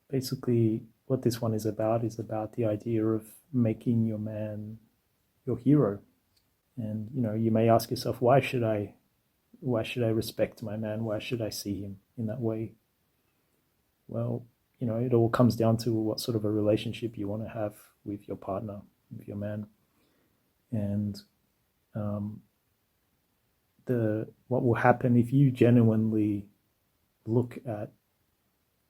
basically what this one is about the idea of making your man your hero. And you may ask yourself, why should I respect my man? Why should I see him in that way? Well, it all comes down to what sort of a relationship you want to have with your partner, with your man. And what will happen if you genuinely look at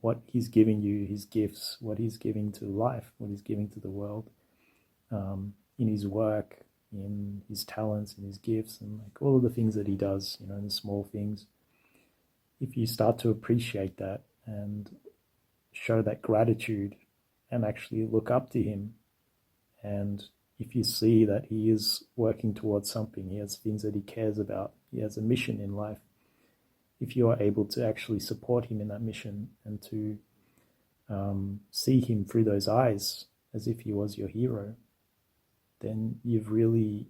what he's giving you, his gifts, what he's giving to life, what he's giving to the world, in his work, in his talents, in his gifts, and like all of the things that he does, in the small things. If you start to appreciate that and show that gratitude and actually look up to him, and if you see that he is working towards something, he has things that he cares about, he has a mission in life, if you are able to actually support him in that mission and to see him through those eyes as if he was your hero, then you've really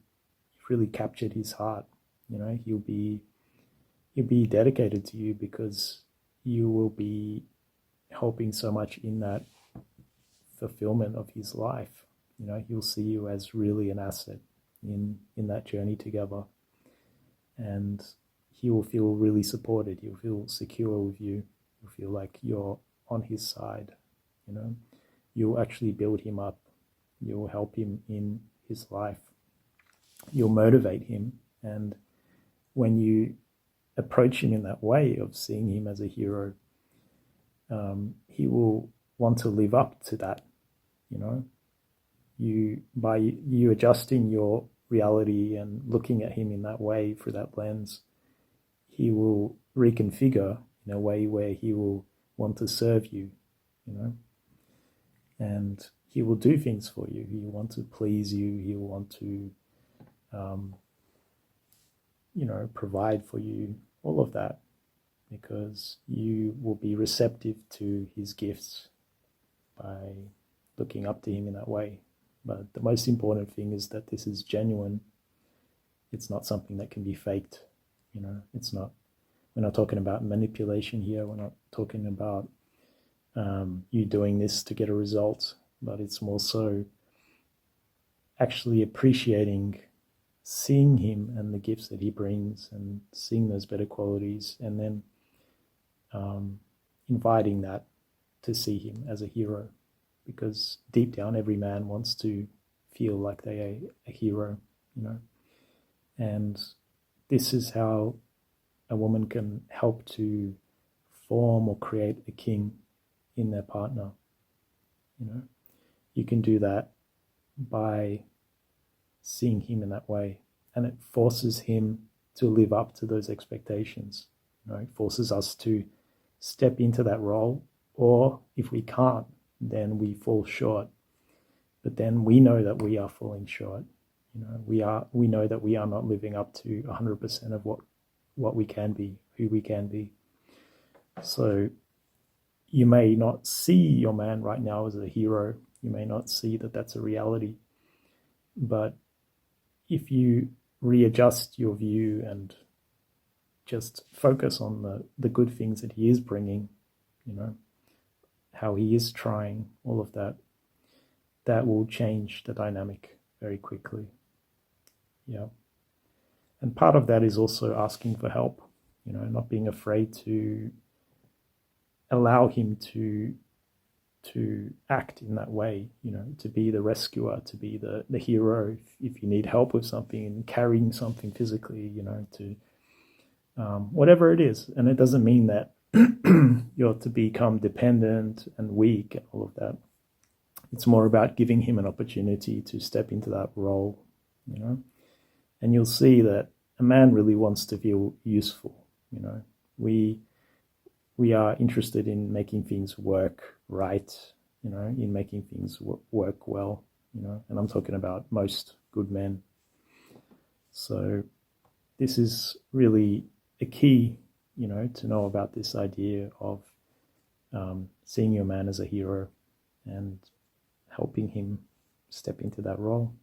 captured his heart. He'll be dedicated to you because you will be helping so much in that fulfillment of his life. He'll see you as really an asset in that journey together, and he will feel really supported. He'll feel secure with you. You'll feel like you're on his side. You'll actually build him up. You'll help him in his life. You'll motivate him. And when you approach him in that way of seeing him as a hero, he will want to live up to that. By you adjusting your reality and looking at him in that way, through that lens, he will reconfigure in a way where he will want to serve you, and he will do things for you. He will want to please you. He will want to, provide for you, all of that, because you will be receptive to his gifts by looking up to him in that way. But the most important thing is that this is genuine. It's not something that can be faked. It's not. We're not talking about manipulation here. We're not talking about you doing this to get a result, but it's more so actually appreciating, seeing him and the gifts that he brings, and seeing those better qualities, and then inviting that to see him as a hero. Because deep down, every man wants to feel like they are a hero, and this is how a woman can help to form or create a king in their partner. You can do that by seeing him in that way, and it forces him to live up to those expectations. It forces us to step into that role, or if we can't, then we fall short. But then we know that we are falling short. We know that we are not living up to 100% of what we can be, who we can be. So you may not see your man right now as a hero. You may not see that that's a reality. But if you readjust your view and just focus on the good things that he is bringing, how he is trying, all of that, that will change the dynamic very quickly. Yeah. And part of that is also asking for help, not being afraid to allow him to act in that way, to be the rescuer, to be the hero. If you need help with something and carrying something physically, to whatever it is. And it doesn't mean that you're to become dependent and weak and all of that. It's more about giving him an opportunity to step into that role, and you'll see that a man really wants to feel useful. We are interested in making things work right, in making things work well, and I'm talking about most good men. So this is really a key, to know about this idea of seeing your man as a hero and helping him step into that role.